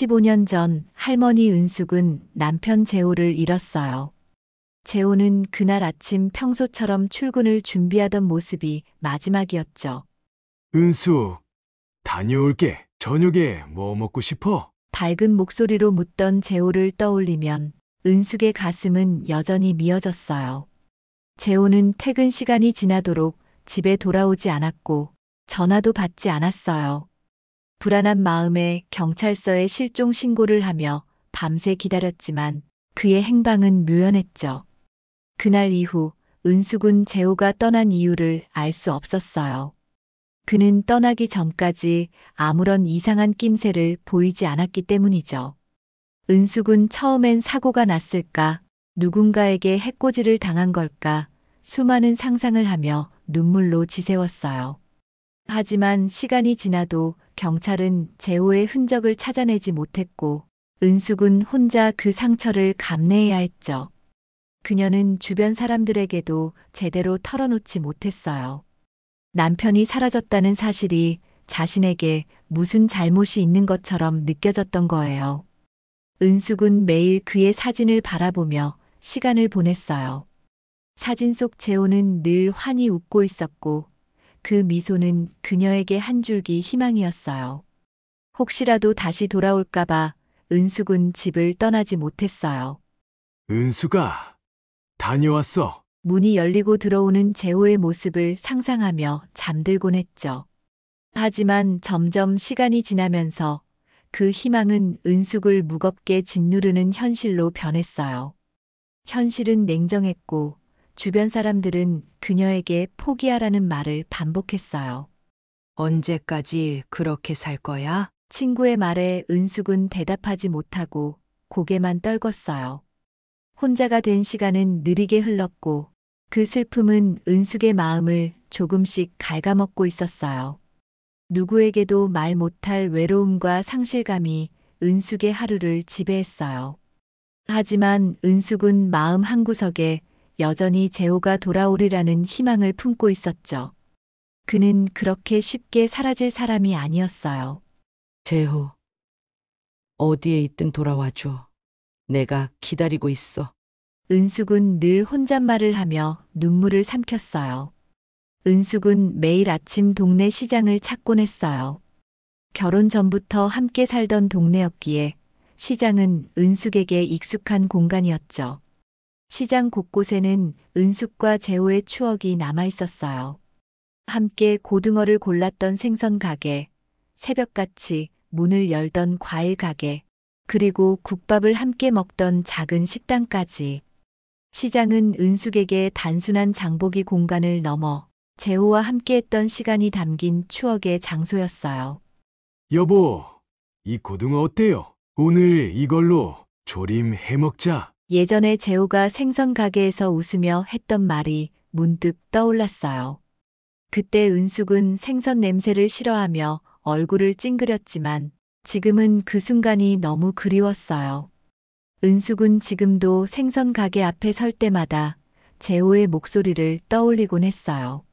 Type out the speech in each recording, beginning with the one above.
15년 전 할머니 은숙은 남편 재호를 잃었어요. 재호는 그날 아침 평소처럼 출근을 준비하던 모습이 마지막이었죠. 은수, 다녀올게. 저녁에 뭐 먹고 싶어? 밝은 목소리로 묻던 재호를 떠올리면 은숙의 가슴은 여전히 미어졌어요. 재호는 퇴근 시간이 지나도록 집에 돌아오지 않았고 전화도 받지 않았어요. 불안한 마음에 경찰서에 실종 신고를 하며 밤새 기다렸지만 그의 행방은 묘연했죠. 그날 이후 은숙은 재호가 떠난 이유를 알 수 없었어요. 그는 떠나기 전까지 아무런 이상한 낌새를 보이지 않았기 때문이죠. 은숙은 처음엔 사고가 났을까, 누군가에게 해코지를 당한 걸까, 수많은 상상을 하며 눈물로 지새웠어요. 하지만 시간이 지나도 경찰은 재호의 흔적을 찾아내지 못했고, 은숙은 혼자 그 상처를 감내해야 했죠. 그녀는 주변 사람들에게도 제대로 털어놓지 못했어요. 남편이 사라졌다는 사실이 자신에게 무슨 잘못이 있는 것처럼 느껴졌던 거예요. 은숙은 매일 그의 사진을 바라보며 시간을 보냈어요. 사진 속 재호는 늘 환히 웃고 있었고 그 미소는 그녀에게 한 줄기 희망이었어요. 혹시라도 다시 돌아올까봐 은숙은 집을 떠나지 못했어요. 은수가 다녀왔어. 문이 열리고 들어오는 재호의 모습을 상상하며 잠들곤 했죠. 하지만 점점 시간이 지나면서 그 희망은 은숙을 무겁게 짓누르는 현실로 변했어요. 현실은 냉정했고 주변 사람들은 그녀에게 포기하라는 말을 반복했어요. 언제까지 그렇게 살 거야? 친구의 말에 은숙은 대답하지 못하고 고개만 떨궜어요. 혼자가 된 시간은 느리게 흘렀고 그 슬픔은 은숙의 마음을 조금씩 갉아먹고 있었어요. 누구에게도 말 못할 외로움과 상실감이 은숙의 하루를 지배했어요. 하지만 은숙은 마음 한구석에 여전히 재호가 돌아오리라는 희망을 품고 있었죠. 그는 그렇게 쉽게 사라질 사람이 아니었어요. 재호, 어디에 있든 돌아와줘. 내가 기다리고 있어. 은숙은 늘 혼잣말을 하며 눈물을 삼켰어요. 은숙은 매일 아침 동네 시장을 찾곤 했어요. 결혼 전부터 함께 살던 동네였기에 시장은 은숙에게 익숙한 공간이었죠. 시장 곳곳에는 은숙과 재호의 추억이 남아 있었어요. 함께 고등어를 골랐던 생선 가게, 새벽같이 문을 열던 과일 가게, 그리고 국밥을 함께 먹던 작은 식당까지. 시장은 은숙에게 단순한 장보기 공간을 넘어 재호와 함께했던 시간이 담긴 추억의 장소였어요. 여보, 이 고등어 어때요? 오늘 이걸로 조림 해 먹자. 예전에 재호가 생선 가게에서 웃으며 했던 말이 문득 떠올랐어요. 그때 은숙은 생선 냄새를 싫어하며 얼굴을 찡그렸지만 지금은 그 순간이 너무 그리웠어요. 은숙은 지금도 생선 가게 앞에 설 때마다 재호의 목소리를 떠올리곤 했어요.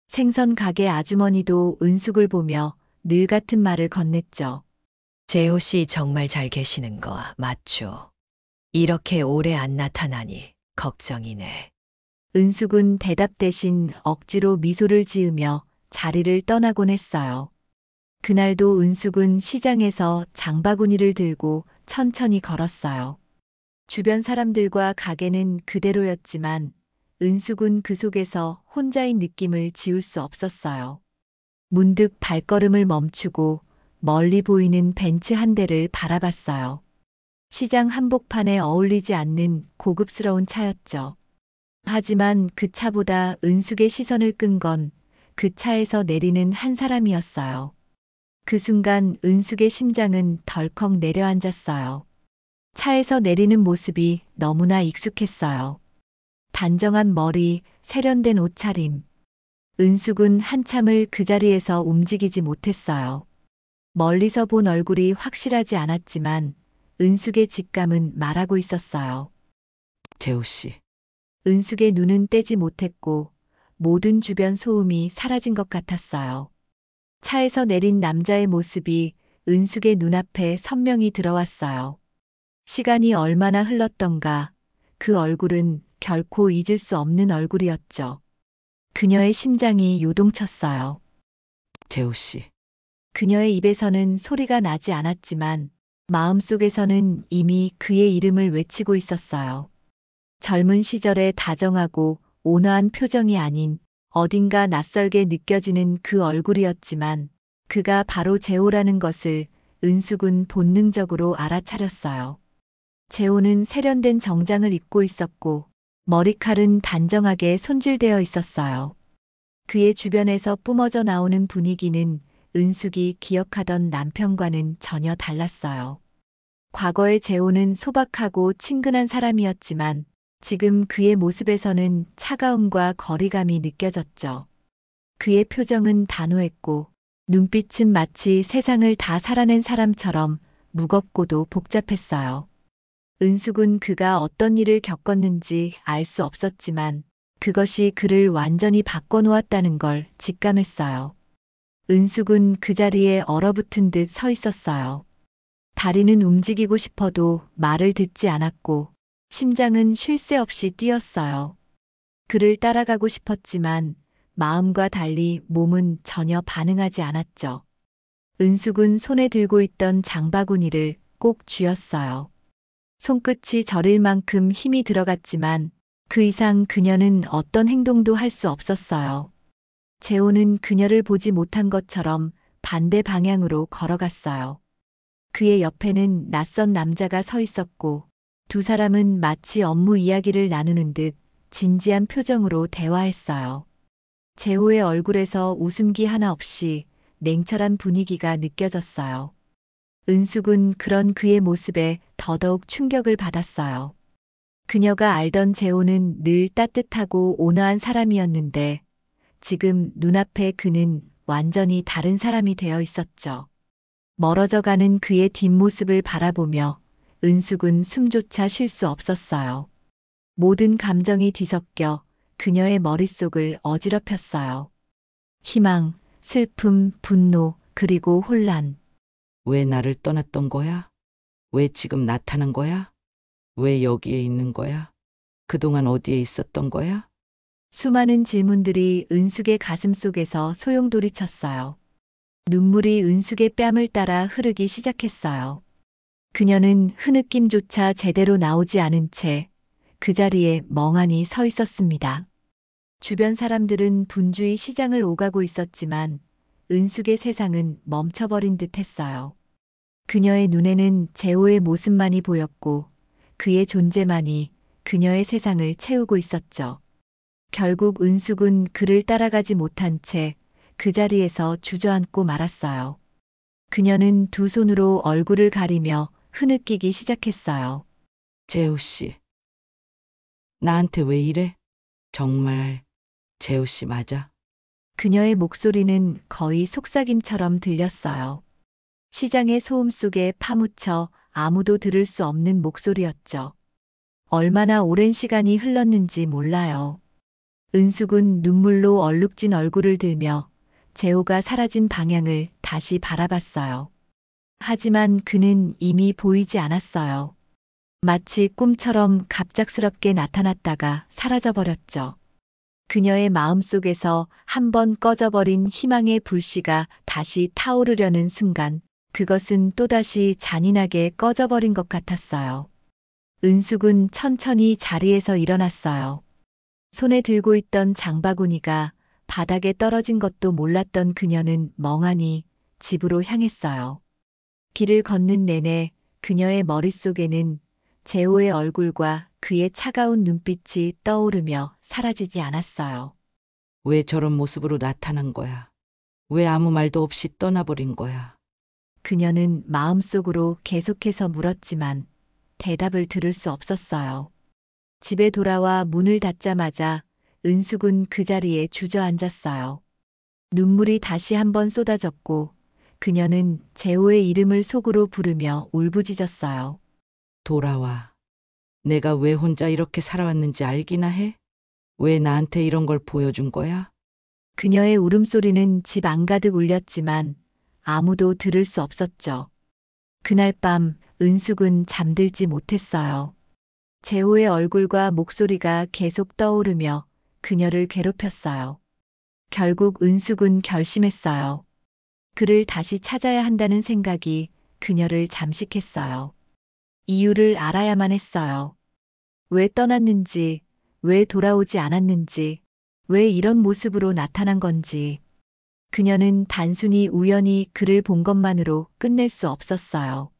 생선 가게 아주머니도 은숙을 보며 늘 같은 말을 건넸죠. 재호 씨 정말 잘 계시는 거 맞죠? 이렇게 오래 안 나타나니 걱정이네. 은숙은 대답 대신 억지로 미소를 지으며 자리를 떠나곤 했어요. 그날도 은숙은 시장에서 장바구니를 들고 천천히 걸었어요. 주변 사람들과 가게는 그대로였지만 은숙은 그 속에서 혼자인 느낌을 지울 수 없었어요. 문득 발걸음을 멈추고 멀리 보이는 벤츠 한 대를 바라봤어요. 시장 한복판에 어울리지 않는 고급스러운 차였죠. 하지만 그 차보다 은숙의 시선을 끈 건 그 차에서 내리는 한 사람이었어요. 그 순간 은숙의 심장은 덜컥 내려앉았어요. 차에서 내리는 모습이 너무나 익숙했어요. 단정한 머리, 세련된 옷차림. 은숙은 한참을 그 자리에서 움직이지 못했어요. 멀리서 본 얼굴이 확실하지 않았지만 은숙의 직감은 말하고 있었어요. 재호 씨, 은숙의 눈은 떼지 못했고 모든 주변 소음이 사라진 것 같았어요. 차에서 내린 남자의 모습이 은숙의 눈앞에 선명히 들어왔어요. 시간이 얼마나 흘렀던가 그 얼굴은 결코 잊을 수 없는 얼굴이었죠. 그녀의 심장이 요동쳤어요. 재호 씨. 그녀의 입에서는 소리가 나지 않았지만 마음속에서는 이미 그의 이름을 외치고 있었어요. 젊은 시절의 다정하고 온화한 표정이 아닌 어딘가 낯설게 느껴지는 그 얼굴이었지만 그가 바로 재호라는 것을 은숙은 본능적으로 알아차렸어요. 재호는 세련된 정장을 입고 있었고 머리칼은 단정하게 손질되어 있었어요. 그의 주변에서 뿜어져 나오는 분위기는 은숙이 기억하던 남편과는 전혀 달랐어요. 과거의 재호는 소박하고 친근한 사람이었지만 지금 그의 모습에서는 차가움과 거리감이 느껴졌죠. 그의 표정은 단호했고 눈빛은 마치 세상을 다 살아낸 사람처럼 무겁고도 복잡했어요. 은숙은 그가 어떤 일을 겪었는지 알 수 없었지만 그것이 그를 완전히 바꿔놓았다는 걸 직감했어요. 은숙은 그 자리에 얼어붙은 듯 서 있었어요. 다리는 움직이고 싶어도 말을 듣지 않았고 심장은 쉴 새 없이 뛰었어요. 그를 따라가고 싶었지만 마음과 달리 몸은 전혀 반응하지 않았죠. 은숙은 손에 들고 있던 장바구니를 꼭 쥐었어요. 손끝이 저릴 만큼 힘이 들어갔지만 그 이상 그녀는 어떤 행동도 할 수 없었어요. 재호는 그녀를 보지 못한 것처럼 반대 방향으로 걸어갔어요. 그의 옆에는 낯선 남자가 서 있었고 두 사람은 마치 업무 이야기를 나누는 듯 진지한 표정으로 대화했어요. 재호의 얼굴에서 웃음기 하나 없이 냉철한 분위기가 느껴졌어요. 은숙은 그런 그의 모습에 더더욱 충격을 받았어요. 그녀가 알던 재호는 늘 따뜻하고 온화한 사람이었는데 지금 눈앞에 그는 완전히 다른 사람이 되어 있었죠. 멀어져가는 그의 뒷모습을 바라보며 은숙은 숨조차 쉴 수 없었어요. 모든 감정이 뒤섞여 그녀의 머릿속을 어지럽혔어요. 희망, 슬픔, 분노, 그리고 혼란. 왜 나를 떠났던 거야? 왜 지금 나타난 거야? 왜 여기에 있는 거야? 그동안 어디에 있었던 거야? 수많은 질문들이 은숙의 가슴 속에서 소용돌이쳤어요. 눈물이 은숙의 뺨을 따라 흐르기 시작했어요. 그녀는 흐느낌조차 제대로 나오지 않은 채 그 자리에 멍하니 서 있었습니다. 주변 사람들은 분주히 시장을 오가고 있었지만 은숙의 세상은 멈춰버린 듯 했어요. 그녀의 눈에는 재호의 모습만이 보였고 그의 존재만이 그녀의 세상을 채우고 있었죠. 결국 은숙은 그를 따라가지 못한 채 그 자리에서 주저앉고 말았어요. 그녀는 두 손으로 얼굴을 가리며 흐느끼기 시작했어요. 재호 씨. 나한테 왜 이래? 정말 재호 씨 맞아? 그녀의 목소리는 거의 속삭임처럼 들렸어요. 시장의 소음 속에 파묻혀 아무도 들을 수 없는 목소리였죠. 얼마나 오랜 시간이 흘렀는지 몰라요. 은숙은 눈물로 얼룩진 얼굴을 들며 재호가 사라진 방향을 다시 바라봤어요. 하지만 그는 이미 보이지 않았어요. 마치 꿈처럼 갑작스럽게 나타났다가 사라져버렸죠. 그녀의 마음속에서 한 번 꺼져버린 희망의 불씨가 다시 타오르려는 순간 그것은 또다시 잔인하게 꺼져버린 것 같았어요. 은숙은 천천히 자리에서 일어났어요. 손에 들고 있던 장바구니가 바닥에 떨어진 것도 몰랐던 그녀는 멍하니 집으로 향했어요. 길을 걷는 내내 그녀의 머릿속에는 재호의 얼굴과 그의 차가운 눈빛이 떠오르며 사라지지 않았어요. 왜 저런 모습으로 나타난 거야? 왜 아무 말도 없이 떠나버린 거야? 그녀는 마음속으로 계속해서 물었지만 대답을 들을 수 없었어요. 집에 돌아와 문을 닫자마자 은숙은 그 자리에 주저앉았어요. 눈물이 다시 한번 쏟아졌고 그녀는 재호의 이름을 속으로 부르며 울부짖었어요. 돌아와. 내가 왜 혼자 이렇게 살아왔는지 알기나 해? 왜 나한테 이런 걸 보여준 거야? 그녀의 울음소리는 집 안가득 울렸지만 아무도 들을 수 없었죠. 그날 밤 은숙은 잠들지 못했어요. 재호의 얼굴과 목소리가 계속 떠오르며 그녀를 괴롭혔어요. 결국 은숙은 결심했어요. 그를 다시 찾아야 한다는 생각이 그녀를 잠식했어요. 이유를 알아야만 했어요. 왜 떠났는지, 왜 돌아오지 않았는지, 왜 이런 모습으로 나타난 건지. 그녀는 단순히 우연히 그를 본 것만으로 끝낼 수 없었어요.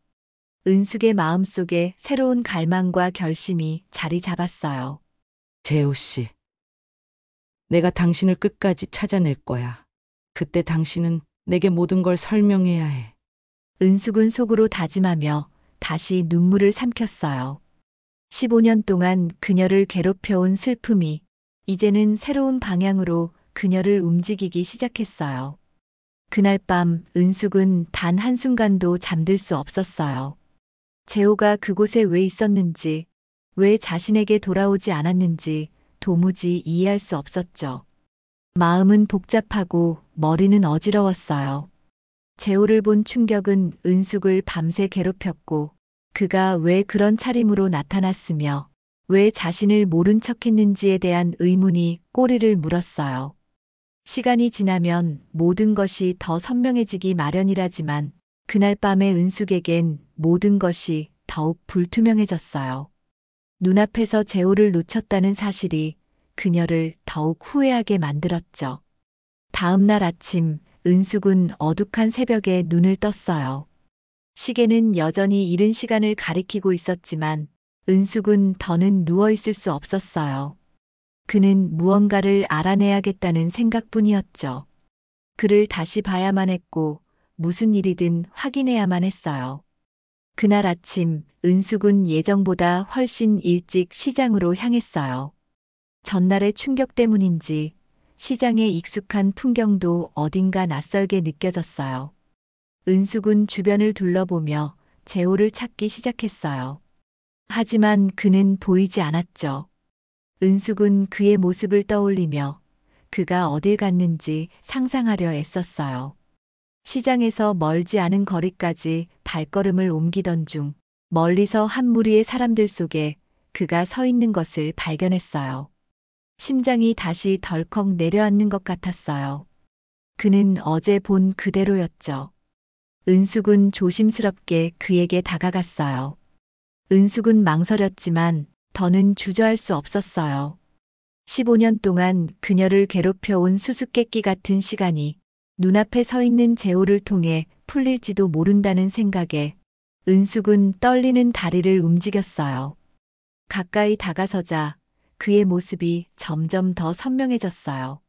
은숙의 마음속에 새로운 갈망과 결심이 자리 잡았어요. 재호 씨. 내가 당신을 끝까지 찾아낼 거야. 그때 당신은 내게 모든 걸 설명해야 해. 은숙은 속으로 다짐하며 다시 눈물을 삼켰어요. 15년 동안 그녀를 괴롭혀온 슬픔이 이제는 새로운 방향으로 그녀를 움직이기 시작했어요. 그날 밤 은숙은 단 한순간도 잠들 수 없었어요. 재호가 그곳에 왜 있었는지, 왜 자신에게 돌아오지 않았는지 도무지 이해할 수 없었죠. 마음은 복잡하고 머리는 어지러웠어요. 재호를 본 충격은 은숙을 밤새 괴롭혔고 그가 왜 그런 차림으로 나타났으며 왜 자신을 모른 척했는지에 대한 의문이 꼬리를 물었어요. 시간이 지나면 모든 것이 더 선명해지기 마련이라지만 그날 밤의 은숙에겐 모든 것이 더욱 불투명해졌어요. 눈앞에서 재호를 놓쳤다는 사실이 그녀를 더욱 후회하게 만들었죠. 다음 날 아침 은숙은 어둑한 새벽에 눈을 떴어요. 시계는 여전히 이른 시간을 가리키고 있었지만 은숙은 더는 누워 있을 수 없었어요. 그는 무언가를 알아내야겠다는 생각뿐이었죠. 그를 다시 봐야만 했고 무슨 일이든 확인해야만 했어요. 그날 아침 은숙은 예정보다 훨씬 일찍 시장으로 향했어요. 전날의 충격 때문인지 시장의 익숙한 풍경도 어딘가 낯설게 느껴졌어요. 은숙은 주변을 둘러보며 재호를 찾기 시작했어요. 하지만 그는 보이지 않았죠. 은숙은 그의 모습을 떠올리며 그가 어딜 갔는지 상상하려 애썼어요. 시장에서 멀지 않은 거리까지 발걸음을 옮기던 중 멀리서 한 무리의 사람들 속에 그가 서 있는 것을 발견했어요. 심장이 다시 덜컥 내려앉는 것 같았어요. 그는 어제 본 그대로였죠. 은숙은 조심스럽게 그에게 다가갔어요. 은숙은 망설였지만 더는 주저할 수 없었어요. 15년 동안 그녀를 괴롭혀온 수수께끼 같은 시간이 눈앞에 서 있는 재호를 통해 풀릴지도 모른다는 생각에 은숙은 떨리는 다리를 움직였어요. 가까이 다가서자 그의 모습이 점점 더 선명해졌어요.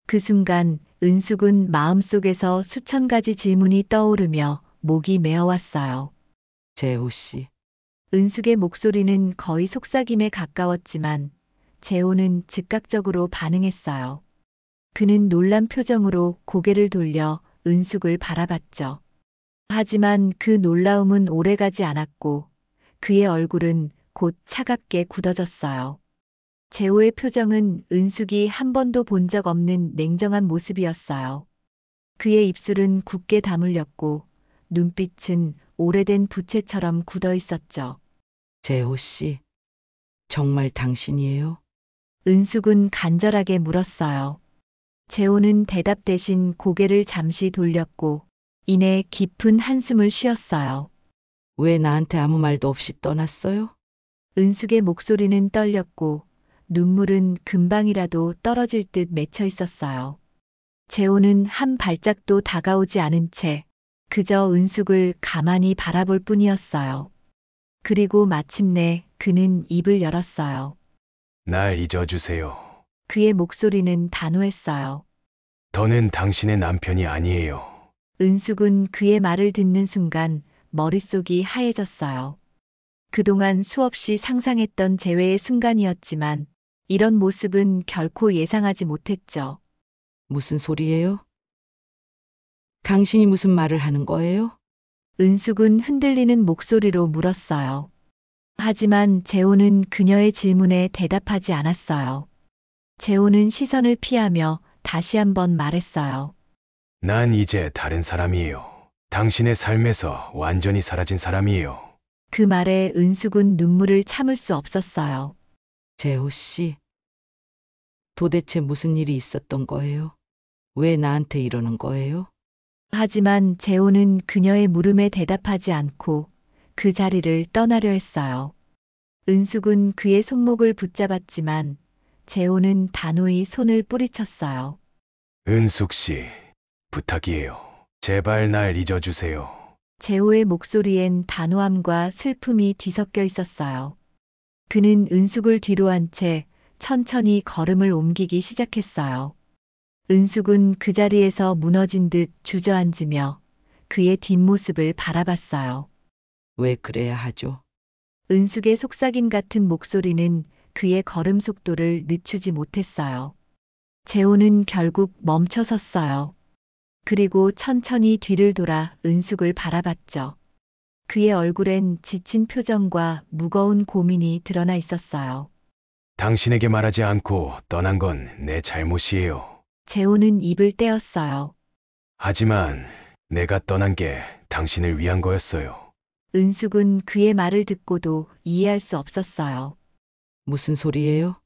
그 순간 은숙은 마음속에서 수천 가지 질문이 떠오르며 목이 메어왔어요. 재호 씨. 은숙의 목소리는 거의 속삭임에 가까웠지만 재호는 즉각적으로 반응했어요. 그는 놀란 표정으로 고개를 돌려 은숙을 바라봤죠. 하지만 그 놀라움은 오래가지 않았고 그의 얼굴은 곧 차갑게 굳어졌어요. 재호의 표정은 은숙이 한 번도 본 적 없는 냉정한 모습이었어요. 그의 입술은 굳게 다물렸고 눈빛은 오래된 부채처럼 굳어 있었죠. 재호 씨. 정말 당신이에요? 은숙은 간절하게 물었어요. 재호는 대답 대신 고개를 잠시 돌렸고 이내 깊은 한숨을 쉬었어요. 왜 나한테 아무 말도 없이 떠났어요? 은숙의 목소리는 떨렸고 눈물은 금방이라도 떨어질 듯 맺혀 있었어요. 재호는 한 발짝도 다가오지 않은 채 그저 은숙을 가만히 바라볼 뿐이었어요. 그리고 마침내 그는 입을 열었어요. 날 잊어주세요. 그의 목소리는 단호했어요. 더는 당신의 남편이 아니에요. 은숙은 그의 말을 듣는 순간 머릿속이 하얘졌어요. 그동안 수없이 상상했던 재회의 순간이었지만 이런 모습은 결코 예상하지 못했죠. 무슨 소리예요? 당신이 무슨 말을 하는 거예요? 은숙은 흔들리는 목소리로 물었어요. 하지만 재호는 그녀의 질문에 대답하지 않았어요. 재호는 시선을 피하며 다시 한번 말했어요. 난 이제 다른 사람이에요. 당신의 삶에서 완전히 사라진 사람이에요. 그 말에 은숙은 눈물을 참을 수 없었어요. 재호 씨, 도대체 무슨 일이 있었던 거예요? 왜 나한테 이러는 거예요? 하지만 재호는 그녀의 물음에 대답하지 않고 그 자리를 떠나려 했어요. 은숙은 그의 손목을 붙잡았지만 재호는 단호히 손을 뿌리쳤어요. 은숙 씨, 부탁이에요. 제발 날 잊어주세요. 재호의 목소리엔 단호함과 슬픔이 뒤섞여 있었어요. 그는 은숙을 뒤로 한 채 천천히 걸음을 옮기기 시작했어요. 은숙은 그 자리에서 무너진 듯 주저앉으며 그의 뒷모습을 바라봤어요. 왜 그래야 하죠? 은숙의 속삭임 같은 목소리는 그의 걸음 속도를 늦추지 못했어요. 재호는 결국 멈춰섰어요. 그리고 천천히 뒤를 돌아 은숙을 바라봤죠. 그의 얼굴엔 지친 표정과 무거운 고민이 드러나 있었어요. 당신에게 말하지 않고 떠난 건 내 잘못이에요. 재호는 입을 떼었어요. 하지만 내가 떠난 게 당신을 위한 거였어요. 은숙은 그의 말을 듣고도 이해할 수 없었어요. 무슨 소리예요?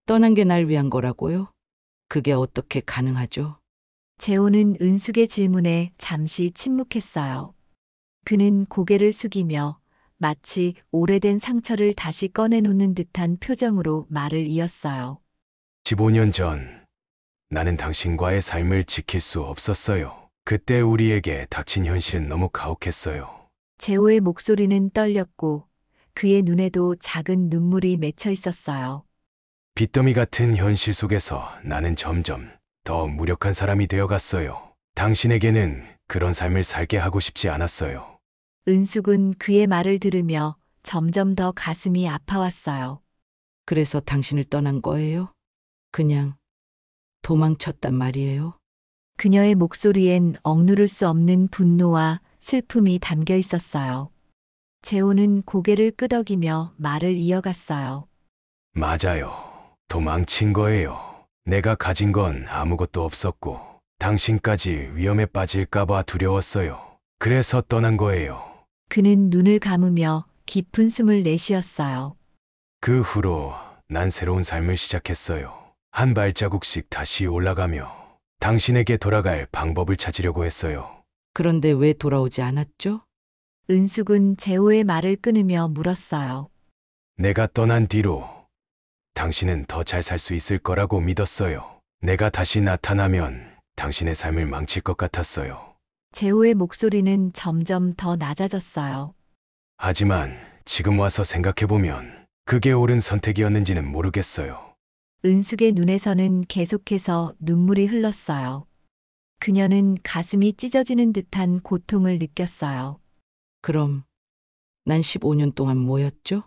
떠난 게 날 위한 거라고요? 그게 어떻게 가능하죠? 재호는 은숙의 질문에 잠시 침묵했어요. 그는 고개를 숙이며 마치 오래된 상처를 다시 꺼내놓는 듯한 표정으로 말을 이었어요. 15년 전, 나는 당신과의 삶을 지킬 수 없었어요. 그때 우리에게 닥친 현실은 너무 가혹했어요. 재호의 목소리는 떨렸고 그의 눈에도 작은 눈물이 맺혀 있었어요. 빚더미 같은 현실 속에서 나는 점점 더 무력한 사람이 되어갔어요. 당신에게는 그런 삶을 살게 하고 싶지 않았어요. 은숙은 그의 말을 들으며 점점 더 가슴이 아파왔어요. 그래서 당신을 떠난 거예요? 그냥 도망쳤단 말이에요? 그녀의 목소리엔 억누를 수 없는 분노와 슬픔이 담겨 있었어요. 재호는 고개를 끄덕이며 말을 이어갔어요. 맞아요. 도망친 거예요. 내가 가진 건 아무것도 없었고, 당신까지 위험에 빠질까봐 두려웠어요. 그래서 떠난 거예요. 그는 눈을 감으며 깊은 숨을 내쉬었어요. 그 후로 난 새로운 삶을 시작했어요. 한 발자국씩 다시 올라가며 당신에게 돌아갈 방법을 찾으려고 했어요. 그런데 왜 돌아오지 않았죠? 은숙은 재호의 말을 끊으며 물었어요. 내가 떠난 뒤로 당신은 더 잘 살 수 있을 거라고 믿었어요. 내가 다시 나타나면 당신의 삶을 망칠 것 같았어요. 재호의 목소리는 점점 더 낮아졌어요. 하지만 지금 와서 생각해보면 그게 옳은 선택이었는지는 모르겠어요. 은숙의 눈에서는 계속해서 눈물이 흘렀어요. 그녀는 가슴이 찢어지는 듯한 고통을 느꼈어요. 그럼 난 15년 동안 뭐였죠?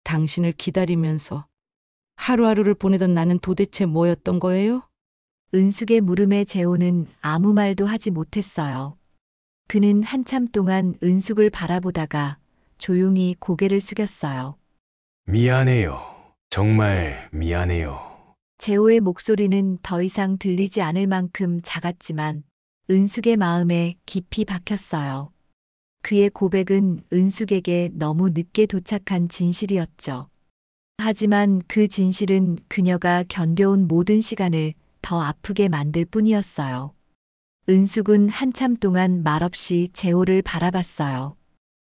당신을 기다리면서 하루하루를 보내던 나는 도대체 뭐였던 거예요? 은숙의 물음에 재호는 아무 말도 하지 못했어요. 그는 한참 동안 은숙을 바라보다가 조용히 고개를 숙였어요. 미안해요. 정말 미안해요. 재호의 목소리는 더 이상 들리지 않을 만큼 작았지만 은숙의 마음에 깊이 박혔어요. 그의 고백은 은숙에게 너무 늦게 도착한 진실이었죠. 하지만 그 진실은 그녀가 견뎌온 모든 시간을 더 아프게 만들 뿐이었어요. 은숙은 한참 동안 말없이 재호를 바라봤어요.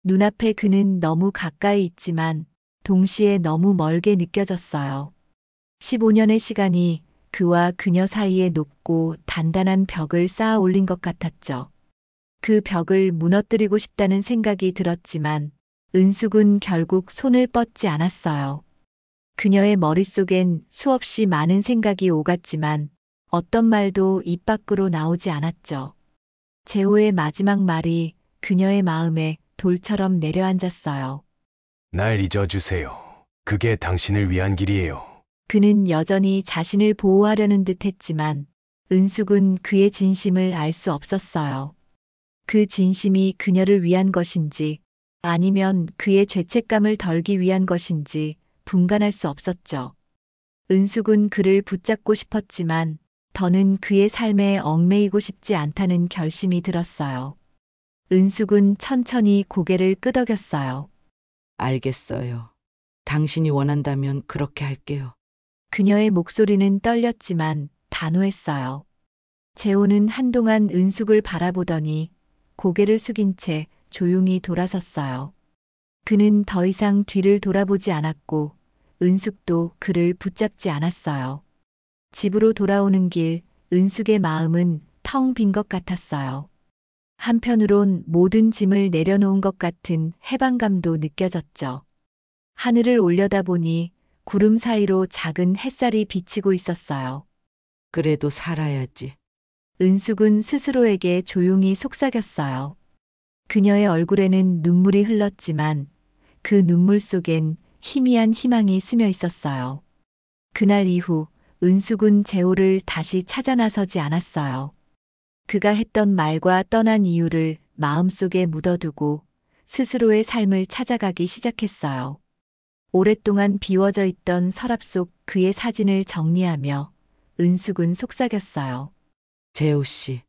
눈앞에 그는 너무 가까이 있지만 동시에 너무 멀게 느껴졌어요. 15년의 시간이 그와 그녀 사이에 높고 단단한 벽을 쌓아 올린 것 같았죠. 그 벽을 무너뜨리고 싶다는 생각이 들었지만 은숙은 결국 손을 뻗지 않았어요. 그녀의 머릿속엔 수없이 많은 생각이 오갔지만 어떤 말도 입 밖으로 나오지 않았죠. 재호의 마지막 말이 그녀의 마음에 돌처럼 내려앉았어요. 날 잊어주세요. 그게 당신을 위한 길이에요. 그는 여전히 자신을 보호하려는 듯 했지만 은숙은 그의 진심을 알 수 없었어요. 그 진심이 그녀를 위한 것인지 아니면 그의 죄책감을 덜기 위한 것인지 분간할 수 없었죠. 은숙은 그를 붙잡고 싶었지만 더는 그의 삶에 얽매이고 싶지 않다는 결심이 들었어요. 은숙은 천천히 고개를 끄덕였어요. 알겠어요. 당신이 원한다면 그렇게 할게요. 그녀의 목소리는 떨렸지만 단호했어요. 재호는 한동안 은숙을 바라보더니 고개를 숙인 채 조용히 돌아섰어요. 그는 더 이상 뒤를 돌아보지 않았고 은숙도 그를 붙잡지 않았어요. 집으로 돌아오는 길 은숙의 마음은 텅 빈 것 같았어요. 한편으론 모든 짐을 내려놓은 것 같은 해방감도 느껴졌죠. 하늘을 올려다보니 구름 사이로 작은 햇살이 비치고 있었어요. 그래도 살아야지. 은숙은 스스로에게 조용히 속삭였어요. 그녀의 얼굴에는 눈물이 흘렀지만 그 눈물 속엔 희미한 희망이 스며 있었어요. 그날 이후 은숙은 재호를 다시 찾아 나서지 않았어요. 그가 했던 말과 떠난 이유를 마음속에 묻어두고 스스로의 삶을 찾아가기 시작했어요. 오랫동안 비워져 있던 서랍 속 그의 사진을 정리하며 은숙은 속삭였어요. 재호 씨.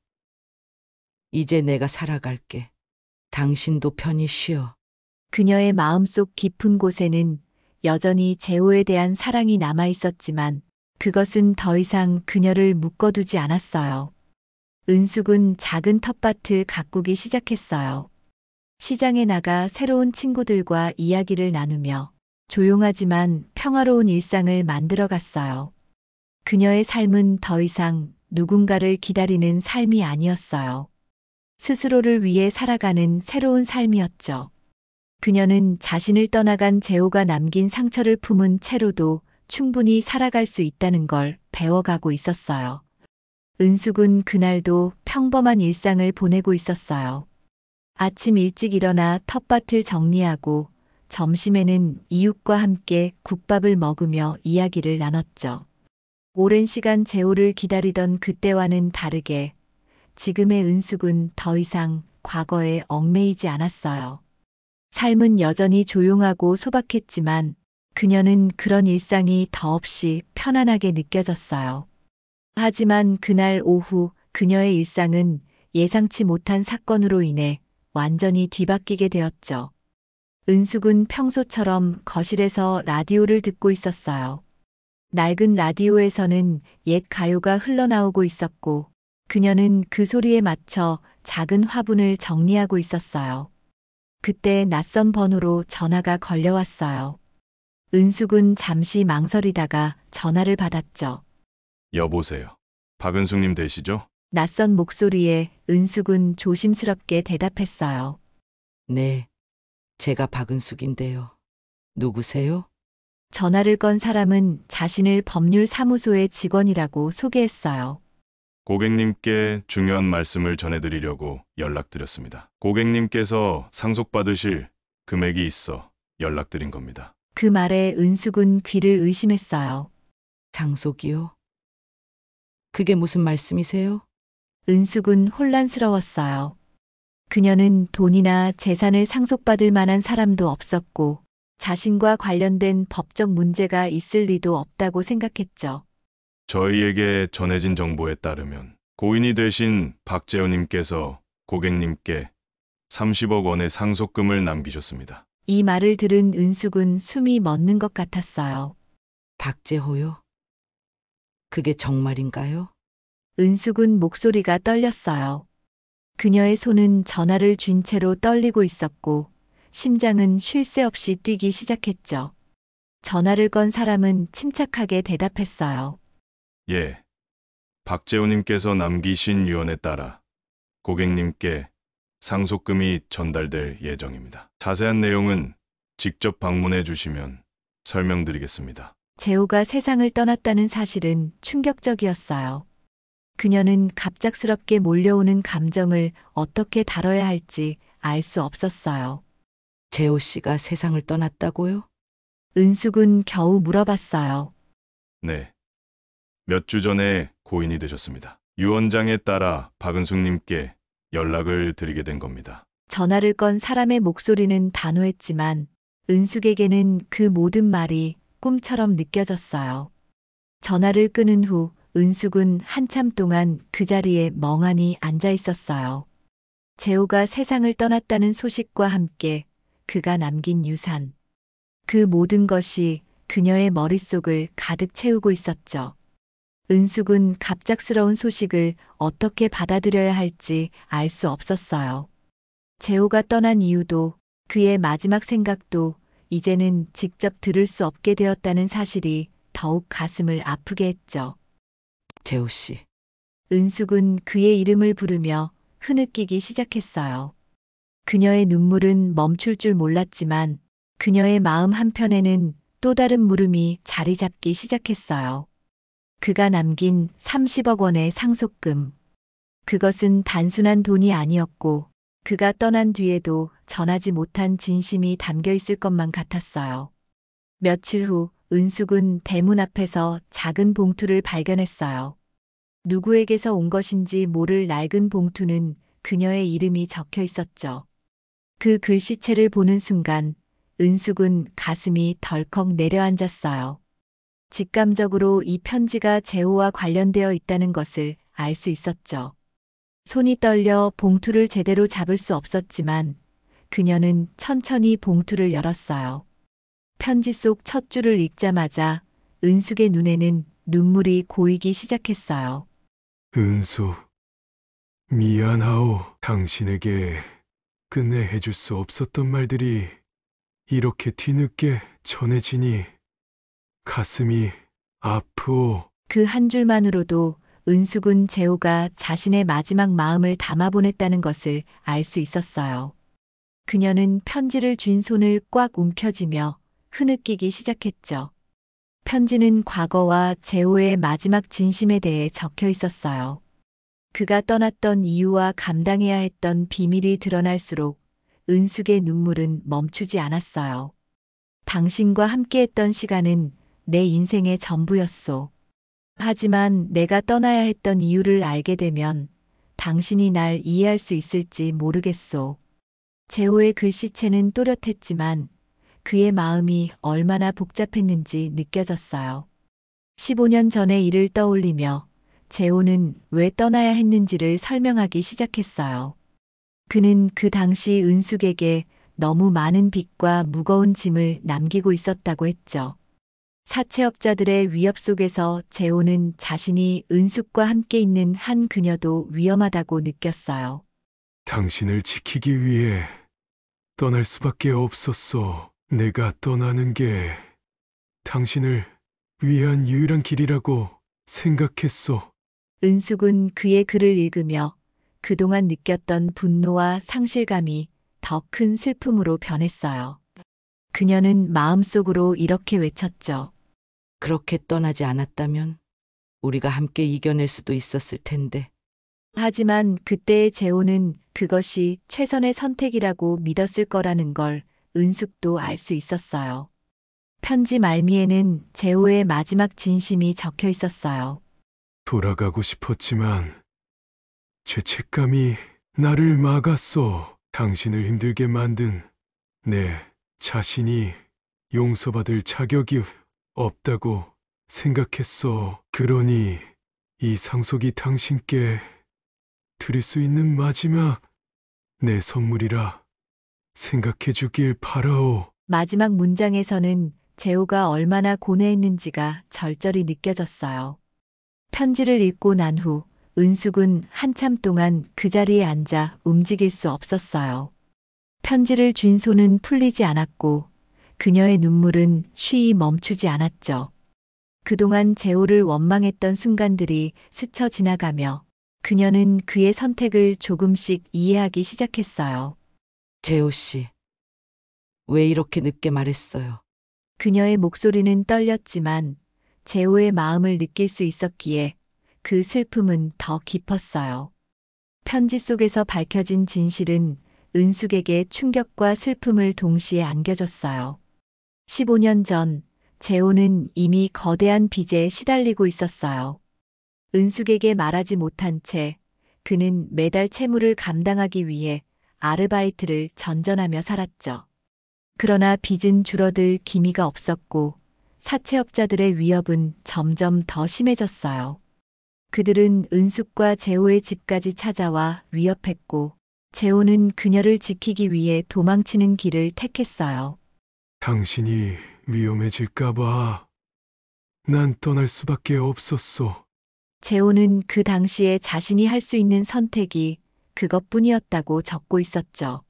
이제 내가 살아갈게. 당신도 편히 쉬어. 그녀의 마음속 깊은 곳에는 여전히 재호에 대한 사랑이 남아 있었지만 그것은 더 이상 그녀를 묶어두지 않았어요. 은숙은 작은 텃밭을 가꾸기 시작했어요. 시장에 나가 새로운 친구들과 이야기를 나누며 조용하지만 평화로운 일상을 만들어 갔어요. 그녀의 삶은 더 이상 누군가를 기다리는 삶이 아니었어요. 스스로를 위해 살아가는 새로운 삶이었죠. 그녀는 자신을 떠나간 재호가 남긴 상처를 품은 채로도 충분히 살아갈 수 있다는 걸 배워가고 있었어요. 은숙은 그날도 평범한 일상을 보내고 있었어요. 아침 일찍 일어나 텃밭을 정리하고 점심에는 이웃과 함께 국밥을 먹으며 이야기를 나눴죠. 오랜 시간 재호를 기다리던 그때와는 다르게 지금의 은숙은 더 이상 과거에 얽매이지 않았어요. 삶은 여전히 조용하고 소박했지만 그녀는 그런 일상이 더없이 편안하게 느껴졌어요. 하지만 그날 오후 그녀의 일상은 예상치 못한 사건으로 인해 완전히 뒤바뀌게 되었죠. 은숙은 평소처럼 거실에서 라디오를 듣고 있었어요. 낡은 라디오에서는 옛 가요가 흘러나오고 있었고 그녀는 그 소리에 맞춰 작은 화분을 정리하고 있었어요. 그때 낯선 번호로 전화가 걸려왔어요. 은숙은 잠시 망설이다가 전화를 받았죠. 여보세요. 박은숙님 되시죠? 낯선 목소리에 은숙은 조심스럽게 대답했어요. 네. 제가 박은숙인데요. 누구세요? 전화를 건 사람은 자신을 법률사무소의 직원이라고 소개했어요. 고객님께 중요한 말씀을 전해드리려고 연락드렸습니다. 고객님께서 상속받으실 금액이 있어 연락드린 겁니다. 그 말에 은숙은 귀를 의심했어요. 상속이요? 그게 무슨 말씀이세요? 은숙은 혼란스러웠어요. 그녀는 돈이나 재산을 상속받을 만한 사람도 없었고 자신과 관련된 법적 문제가 있을 리도 없다고 생각했죠. 저희에게 전해진 정보에 따르면 고인이 되신 박재호님께서 고객님께 30억 원의 상속금을 남기셨습니다. 이 말을 들은 은숙은 숨이 멎는 것 같았어요. 박재호요? 그게 정말인가요? 은숙은 목소리가 떨렸어요. 그녀의 손은 전화를 쥔 채로 떨리고 있었고 심장은 쉴 새 없이 뛰기 시작했죠. 전화를 건 사람은 침착하게 대답했어요. 예. 박재호님께서 남기신 유언에 따라 고객님께 상속금이 전달될 예정입니다. 자세한 내용은 직접 방문해 주시면 설명드리겠습니다. 재호가 세상을 떠났다는 사실은 충격적이었어요. 그녀는 갑작스럽게 몰려오는 감정을 어떻게 다뤄야 할지 알 수 없었어요. 재호 씨가 세상을 떠났다고요? 은숙은 겨우 물어봤어요. 네. 몇 주 전에 고인이 되셨습니다. 유언장에 따라 박은숙님께 연락을 드리게 된 겁니다. 전화를 건 사람의 목소리는 단호했지만 은숙에게는 그 모든 말이 꿈처럼 느껴졌어요. 전화를 끊은 후 은숙은 한참 동안 그 자리에 멍하니 앉아 있었어요. 재호가 세상을 떠났다는 소식과 함께 그가 남긴 유산, 그 모든 것이 그녀의 머릿속을 가득 채우고 있었죠. 은숙은 갑작스러운 소식을 어떻게 받아들여야 할지 알 수 없었어요. 재호가 떠난 이유도 그의 마지막 생각도 이제는 직접 들을 수 없게 되었다는 사실이 더욱 가슴을 아프게 했죠. 재호 씨, 은숙은 그의 이름을 부르며 흐느끼기 시작했어요. 그녀의 눈물은 멈출 줄 몰랐지만 그녀의 마음 한편에는 또 다른 물음이 자리 잡기 시작했어요. 그가 남긴 30억 원의 상속금. 그것은 단순한 돈이 아니었고 그가 떠난 뒤에도 전하지 못한 진심이 담겨 있을 것만 같았어요. 며칠 후 은숙은 대문 앞에서 작은 봉투를 발견했어요. 누구에게서 온 것인지 모를 낡은 봉투는 그녀의 이름이 적혀 있었죠. 그 글씨체를 보는 순간 은숙은 가슴이 덜컥 내려앉았어요. 직감적으로 이 편지가 재호와 관련되어 있다는 것을 알 수 있었죠. 손이 떨려 봉투를 제대로 잡을 수 없었지만 그녀는 천천히 봉투를 열었어요. 편지 속 첫 줄을 읽자마자 은숙의 눈에는 눈물이 고이기 시작했어요. 은수, 미안하오. 당신에게 끝내 해줄 수 없었던 말들이 이렇게 뒤늦게 전해지니 가슴이 아프오. 그 한 줄만으로도 은숙은 재호가 자신의 마지막 마음을 담아보냈다는 것을 알 수 있었어요. 그녀는 편지를 쥔 손을 꽉 움켜쥐며 흐느끼기 시작했죠. 편지는 과거와 재호의 마지막 진심에 대해 적혀 있었어요. 그가 떠났던 이유와 감당해야 했던 비밀이 드러날수록 은숙의 눈물은 멈추지 않았어요. 당신과 함께했던 시간은 내 인생의 전부였소. 하지만 내가 떠나야 했던 이유를 알게 되면 당신이 날 이해할 수 있을지 모르겠소. 재호의 글씨체는 또렷했지만 그의 마음이 얼마나 복잡했는지 느껴졌어요. 15년 전의 일을 떠올리며 재호는 왜 떠나야 했는지를 설명하기 시작했어요. 그는 그 당시 은숙에게 너무 많은 빚과 무거운 짐을 남기고 있었다고 했죠. 사채업자들의 위협 속에서 재호는 자신이 은숙과 함께 있는 한 그녀도 위험하다고 느꼈어요. 당신을 지키기 위해 떠날 수밖에 없었소. 내가 떠나는 게 당신을 위한 유일한 길이라고 생각했소. 은숙은 그의 글을 읽으며 그동안 느꼈던 분노와 상실감이 더 큰 슬픔으로 변했어요. 그녀는 마음속으로 이렇게 외쳤죠. 그렇게 떠나지 않았다면 우리가 함께 이겨낼 수도 있었을 텐데. 하지만 그때의 재호는 그것이 최선의 선택이라고 믿었을 거라는 걸 은숙도 알 수 있었어요. 편지 말미에는 재호의 마지막 진심이 적혀 있었어요. 돌아가고 싶었지만 죄책감이 나를 막았소. 당신을 힘들게 만든 내 자신이 용서받을 자격이 없다고 생각했소. 그러니 이 상속이 당신께 드릴 수 있는 마지막 내 선물이라 생각해 주길 바라오. 마지막 문장에서는 재호가 얼마나 고뇌했는지가 절절히 느껴졌어요. 편지를 읽고 난 후 은숙은 한참 동안 그 자리에 앉아 움직일 수 없었어요. 편지를 쥔 손은 풀리지 않았고 그녀의 눈물은 쉬이 멈추지 않았죠. 그동안 재호를 원망했던 순간들이 스쳐 지나가며 그녀는 그의 선택을 조금씩 이해하기 시작했어요. 재호 씨, 왜 이렇게 늦게 말했어요? 그녀의 목소리는 떨렸지만 재호의 마음을 느낄 수 있었기에 그 슬픔은 더 깊었어요. 편지 속에서 밝혀진 진실은 은숙에게 충격과 슬픔을 동시에 안겨줬어요. 15년 전 재호는 이미 거대한 빚에 시달리고 있었어요. 은숙에게 말하지 못한 채 그는 매달 채무를 감당하기 위해 아르바이트를 전전하며 살았죠. 그러나 빚은 줄어들 기미가 없었고 사채업자들의 위협은 점점 더 심해졌어요. 그들은 은숙과 재호의 집까지 찾아와 위협했고, 재호는 그녀를 지키기 위해 도망치는 길을 택했어요. 당신이 위험해질까봐 난 떠날 수밖에 없었어. 재호는 그 당시에 자신이 할 수 있는 선택이 그것뿐이었다고 적고 있었죠.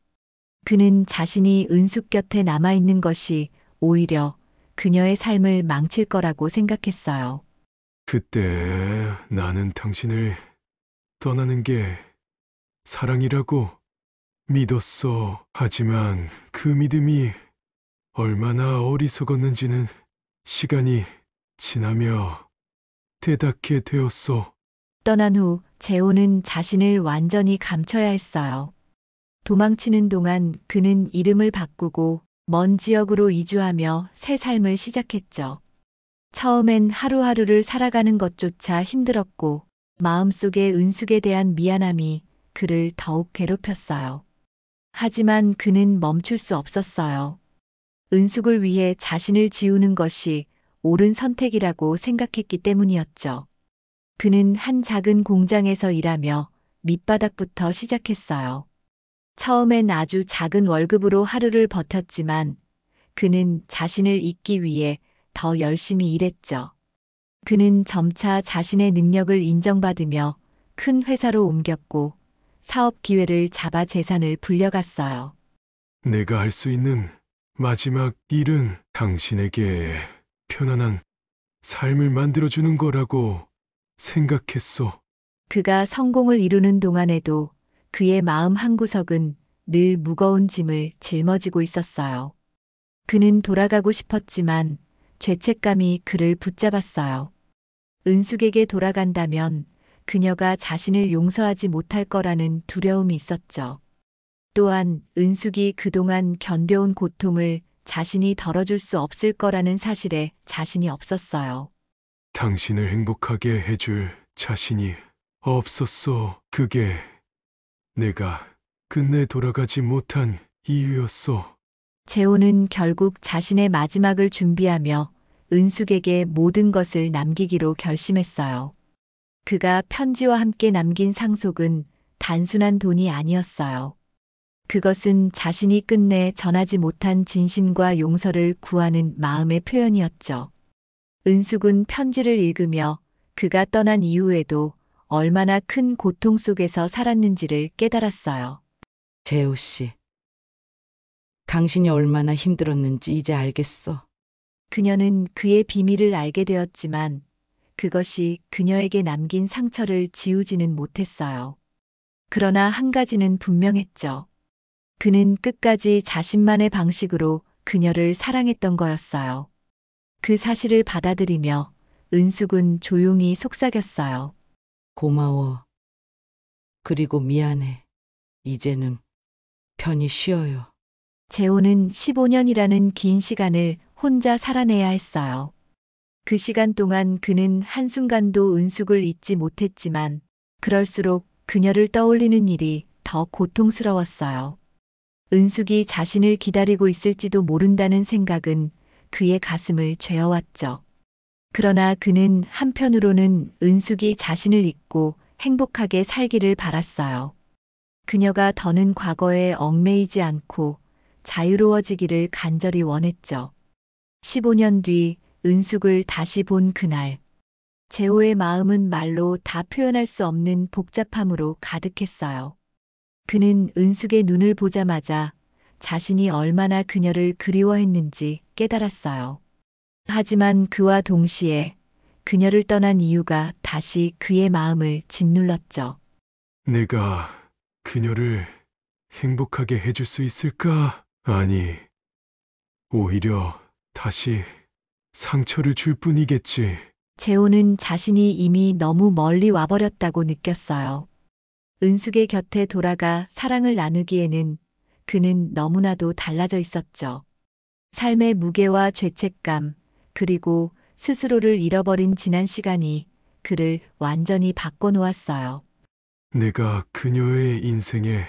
그는 자신이 은숙 곁에 남아있는 것이 오히려 그녀의 삶을 망칠 거라고 생각했어요. 그때 나는 당신을 떠나는 게 사랑이라고 믿었어. 하지만 그 믿음이 얼마나 어리석었는지는 시간이 지나며 깨닫게 되었어. 떠난 후 재호는 자신을 완전히 감춰야 했어요. 도망치는 동안 그는 이름을 바꾸고 먼 지역으로 이주하며 새 삶을 시작했죠. 처음엔 하루하루를 살아가는 것조차 힘들었고 마음속에 은숙에 대한 미안함이 그를 더욱 괴롭혔어요. 하지만 그는 멈출 수 없었어요. 은숙을 위해 자신을 지우는 것이 옳은 선택이라고 생각했기 때문이었죠. 그는 한 작은 공장에서 일하며 밑바닥부터 시작했어요. 처음엔 아주 작은 월급으로 하루를 버텼지만 그는 자신을 잊기 위해 더 열심히 일했죠. 그는 점차 자신의 능력을 인정받으며 큰 회사로 옮겼고 사업 기회를 잡아 재산을 불려갔어요. 내가 할 수 있는 마지막 일은 당신에게 편안한 삶을 만들어주는 거라고 생각했어. 그가 성공을 이루는 동안에도 그의 마음 한구석은 늘 무거운 짐을 짊어지고 있었어요. 그는 돌아가고 싶었지만 죄책감이 그를 붙잡았어요. 은숙에게 돌아간다면 그녀가 자신을 용서하지 못할 거라는 두려움이 있었죠. 또한 은숙이 그동안 견뎌온 고통을 자신이 덜어줄 수 없을 거라는 사실에 자신이 없었어요. 당신을 행복하게 해줄 자신이 없었어. 그게 내가 끝내 돌아가지 못한 이유였어. 재호는 결국 자신의 마지막을 준비하며 은숙에게 모든 것을 남기기로 결심했어요. 그가 편지와 함께 남긴 상속은 단순한 돈이 아니었어요. 그것은 자신이 끝내 전하지 못한 진심과 용서를 구하는 마음의 표현이었죠. 은숙은 편지를 읽으며 그가 떠난 이후에도 얼마나 큰 고통 속에서 살았는지를 깨달았어요. 재호 씨, 당신이 얼마나 힘들었는지 이제 알겠어. 그녀는 그의 비밀을 알게 되었지만 그것이 그녀에게 남긴 상처를 지우지는 못했어요. 그러나 한 가지는 분명했죠. 그는 끝까지 자신만의 방식으로 그녀를 사랑했던 거였어요. 그 사실을 받아들이며 은숙은 조용히 속삭였어요. 고마워. 그리고 미안해. 이제는 편히 쉬어요. 재호는 15년이라는 긴 시간을 혼자 살아내야 했어요. 그 시간 동안 그는 한순간도 은숙을 잊지 못했지만 그럴수록 그녀를 떠올리는 일이 더 고통스러웠어요. 은숙이 자신을 기다리고 있을지도 모른다는 생각은 그의 가슴을 죄어왔죠. 그러나 그는 한편으로는 은숙이 자신을 잊고 행복하게 살기를 바랐어요. 그녀가 더는 과거에 얽매이지 않고 자유로워지기를 간절히 원했죠. 15년 뒤 은숙을 다시 본 그날, 재호의 마음은 말로 다 표현할 수 없는 복잡함으로 가득했어요. 그는 은숙의 눈을 보자마자 자신이 얼마나 그녀를 그리워했는지 깨달았어요. 하지만 그와 동시에 그녀를 떠난 이유가 다시 그의 마음을 짓눌렀죠. 내가 그녀를 행복하게 해줄 수 있을까? 아니, 오히려 다시 상처를 줄 뿐이겠지. 재호는 자신이 이미 너무 멀리 와버렸다고 느꼈어요. 은숙의 곁에 돌아가 사랑을 나누기에는 그는 너무나도 달라져 있었죠. 삶의 무게와 죄책감, 그리고 스스로를 잃어버린 지난 시간이 그를 완전히 바꿔놓았어요. 내가 그녀의 인생에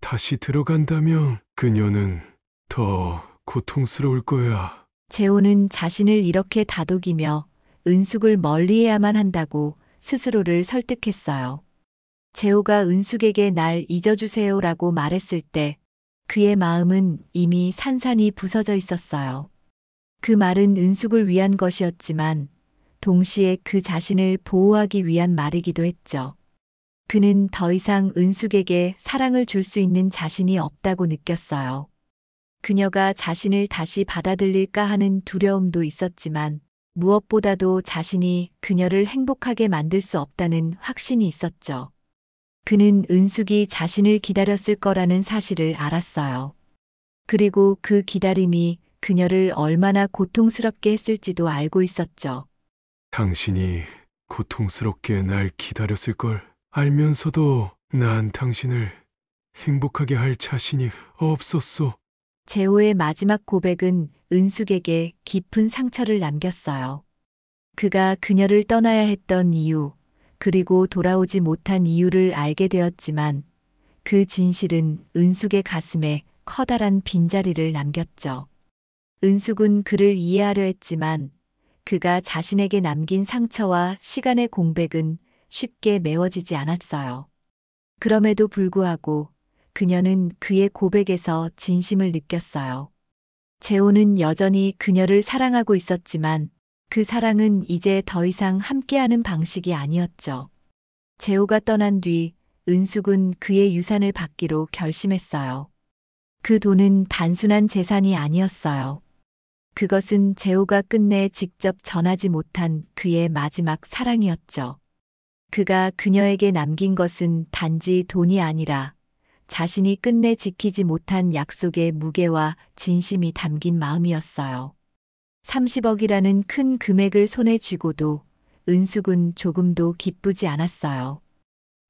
다시 들어간다면 그녀는 더 고통스러울 거야. 재호는 자신을 이렇게 다독이며 은숙을 멀리해야만 한다고 스스로를 설득했어요. 재호가 은숙에게 날 잊어주세요라고 말했을 때 그의 마음은 이미 산산이 부서져 있었어요. 그 말은 은숙을 위한 것이었지만 동시에 그 자신을 보호하기 위한 말이기도 했죠. 그는 더 이상 은숙에게 사랑을 줄 수 있는 자신이 없다고 느꼈어요. 그녀가 자신을 다시 받아들일까 하는 두려움도 있었지만 무엇보다도 자신이 그녀를 행복하게 만들 수 없다는 확신이 있었죠. 그는 은숙이 자신을 기다렸을 거라는 사실을 알았어요. 그리고 그 기다림이 그녀를 얼마나 고통스럽게 했을지도 알고 있었죠. 당신이 고통스럽게 날 기다렸을 걸 알면서도 난 당신을 행복하게 할 자신이 없었어. 재호의 마지막 고백은 은숙에게 깊은 상처를 남겼어요. 그가 그녀를 떠나야 했던 이유, 그리고 돌아오지 못한 이유를 알게 되었지만 그 진실은 은숙의 가슴에 커다란 빈자리를 남겼죠. 은숙은 그를 이해하려 했지만 그가 자신에게 남긴 상처와 시간의 공백은 쉽게 메워지지 않았어요. 그럼에도 불구하고 그녀는 그의 고백에서 진심을 느꼈어요. 재호는 여전히 그녀를 사랑하고 있었지만 그 사랑은 이제 더 이상 함께하는 방식이 아니었죠. 재호가 떠난 뒤 은숙은 그의 유산을 받기로 결심했어요. 그 돈은 단순한 재산이 아니었어요. 그것은 재호가 끝내 직접 전하지 못한 그의 마지막 사랑이었죠. 그가 그녀에게 남긴 것은 단지 돈이 아니라 자신이 끝내 지키지 못한 약속의 무게와 진심이 담긴 마음이었어요. 30억이라는 큰 금액을 손에 쥐고도 은숙은 조금도 기쁘지 않았어요.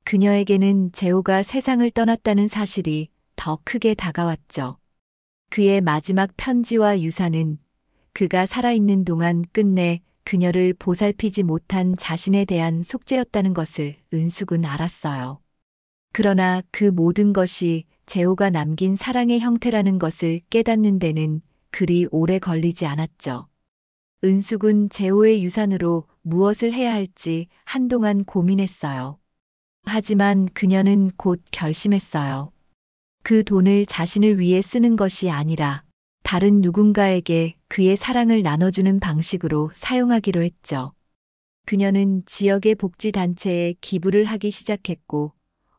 그녀에게는 재호가 세상을 떠났다는 사실이 더 크게 다가왔죠. 그의 마지막 편지와 유산은 그가 살아있는 동안 끝내 그녀를 보살피지 못한 자신에 대한 속죄였다는 것을 은숙은 알았어요. 그러나 그 모든 것이 재호가 남긴 사랑의 형태라는 것을 깨닫는 데는 그리 오래 걸리지 않았죠. 은숙은 재호의 유산으로 무엇을 해야 할지 한동안 고민했어요. 하지만 그녀는 곧 결심했어요. 그 돈을 자신을 위해 쓰는 것이 아니라 다른 누군가에게 그의 사랑을 나눠주는 방식으로 사용하기로 했죠. 그녀는 지역의 복지단체에 기부를 하기 시작했고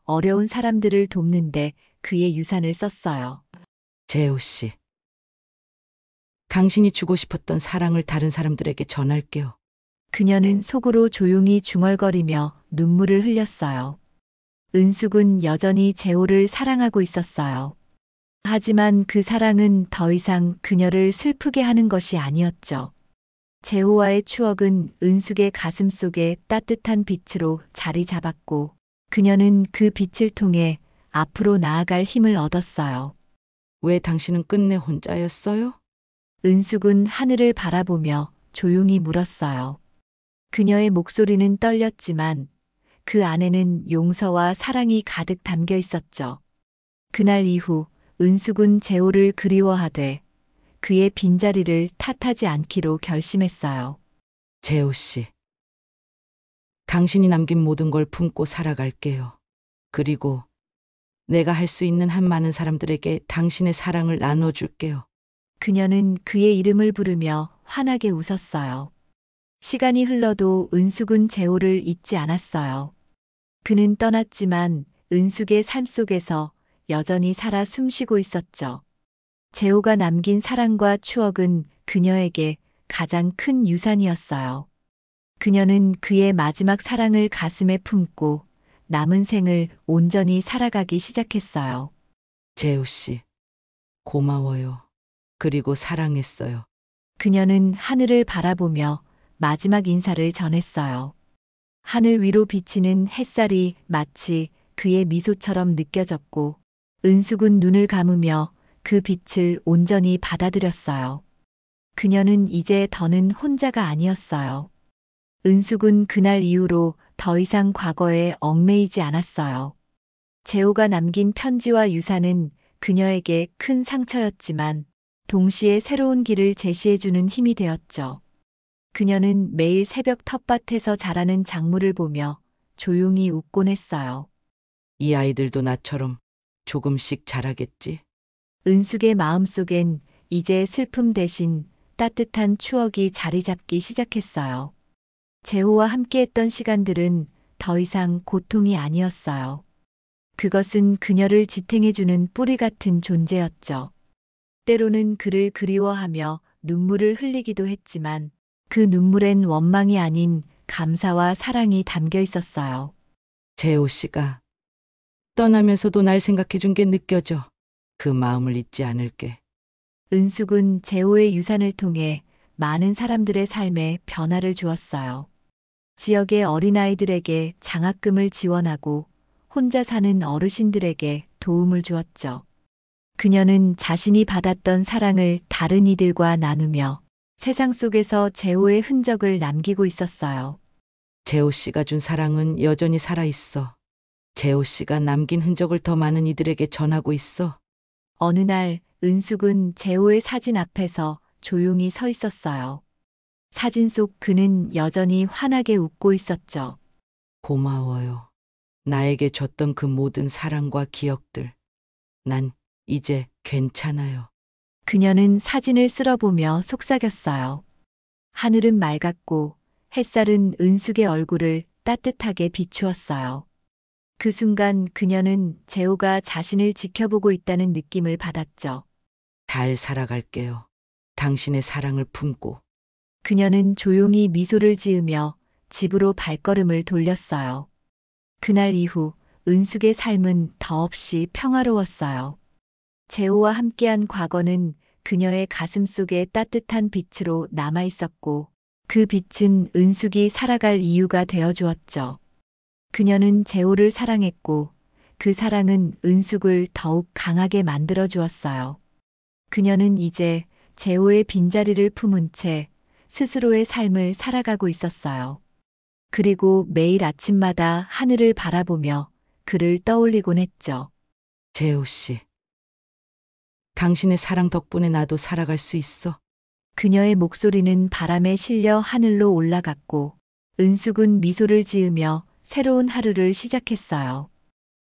어려운 사람들을 돕는데 그의 유산을 썼어요. 재호 씨. 당신이 주고 싶었던 사랑을 다른 사람들에게 전할게요. 그녀는 속으로 조용히 중얼거리며 눈물을 흘렸어요. 은숙은 여전히 재호를 사랑하고 있었어요. 하지만 그 사랑은 더 이상 그녀를 슬프게 하는 것이 아니었죠. 재호와의 추억은 은숙의 가슴 속에 따뜻한 빛으로 자리 잡았고 그녀는 그 빛을 통해 앞으로 나아갈 힘을 얻었어요. 왜 당신은 끝내 혼자였어요? 은숙은 하늘을 바라보며 조용히 물었어요. 그녀의 목소리는 떨렸지만 그 안에는 용서와 사랑이 가득 담겨 있었죠. 그날 이후 은숙은 재호를 그리워하되 그의 빈자리를 탓하지 않기로 결심했어요. 재호 씨. 당신이 남긴 모든 걸 품고 살아갈게요. 그리고 내가 할 수 있는 한 많은 사람들에게 당신의 사랑을 나눠줄게요. 그녀는 그의 이름을 부르며 환하게 웃었어요. 시간이 흘러도 은숙은 재호를 잊지 않았어요. 그는 떠났지만 은숙의 삶 속에서 여전히 살아 숨쉬고 있었죠. 재호가 남긴 사랑과 추억은 그녀에게 가장 큰 유산이었어요. 그녀는 그의 마지막 사랑을 가슴에 품고 남은 생을 온전히 살아가기 시작했어요. 재호 씨. 고마워요. 그리고 사랑했어요. 그녀는 하늘을 바라보며 마지막 인사를 전했어요. 하늘 위로 비치는 햇살이 마치 그의 미소처럼 느껴졌고 은숙은 눈을 감으며 그 빛을 온전히 받아들였어요. 그녀는 이제 더는 혼자가 아니었어요. 은숙은 그날 이후로 더 이상 과거에 얽매이지 않았어요. 재호가 남긴 편지와 유산은 그녀에게 큰 상처였지만 동시에 새로운 길을 제시해주는 힘이 되었죠. 그녀는 매일 새벽 텃밭에서 자라는 작물을 보며 조용히 웃곤 했어요. 이 아이들도 나처럼 조금씩 자라겠지. 은숙의 마음속엔 이제 슬픔 대신 따뜻한 추억이 자리 잡기 시작했어요. 재호와 함께했던 시간들은 더 이상 고통이 아니었어요. 그것은 그녀를 지탱해주는 뿌리 같은 존재였죠. 때로는 그를 그리워하며 눈물을 흘리기도 했지만 그 눈물엔 원망이 아닌 감사와 사랑이 담겨 있었어요. 재호 씨가 떠나면서도 날 생각해 준 게 느껴져. 그 마음을 잊지 않을게. 은숙은 재호의 유산을 통해 많은 사람들의 삶에 변화를 주었어요. 지역의 어린아이들에게 장학금을 지원하고 혼자 사는 어르신들에게 도움을 주었죠. 그녀는 자신이 받았던 사랑을 다른 이들과 나누며 세상 속에서 재호의 흔적을 남기고 있었어요. 재호 씨가 준 사랑은 여전히 살아있어. 재호 씨가 남긴 흔적을 더 많은 이들에게 전하고 있어. 어느 날 은숙은 재호의 사진 앞에서 조용히 서 있었어요. 사진 속 그는 여전히 환하게 웃고 있었죠. 고마워요. 나에게 줬던 그 모든 사랑과 기억들. 난 이제 괜찮아요. 그녀는 사진을 쓸어보며 속삭였어요. 하늘은 맑았고 햇살은 은숙의 얼굴을 따뜻하게 비추었어요. 그 순간 그녀는 재호가 자신을 지켜보고 있다는 느낌을 받았죠. 잘 살아갈게요. 당신의 사랑을 품고. 그녀는 조용히 미소를 지으며 집으로 발걸음을 돌렸어요. 그날 이후 은숙의 삶은 더없이 평화로웠어요. 재호와 함께한 과거는 그녀의 가슴 속에 따뜻한 빛으로 남아 있었고 그 빛은 은숙이 살아갈 이유가 되어 주었죠. 그녀는 재호를 사랑했고 그 사랑은 은숙을 더욱 강하게 만들어 주었어요. 그녀는 이제 재호의 빈자리를 품은 채 스스로의 삶을 살아가고 있었어요. 그리고 매일 아침마다 하늘을 바라보며 그를 떠올리곤 했죠. 재호 씨. 당신의 사랑 덕분에 나도 살아갈 수 있어. 그녀의 목소리는 바람에 실려 하늘로 올라갔고 은숙은 미소를 지으며 새로운 하루를 시작했어요.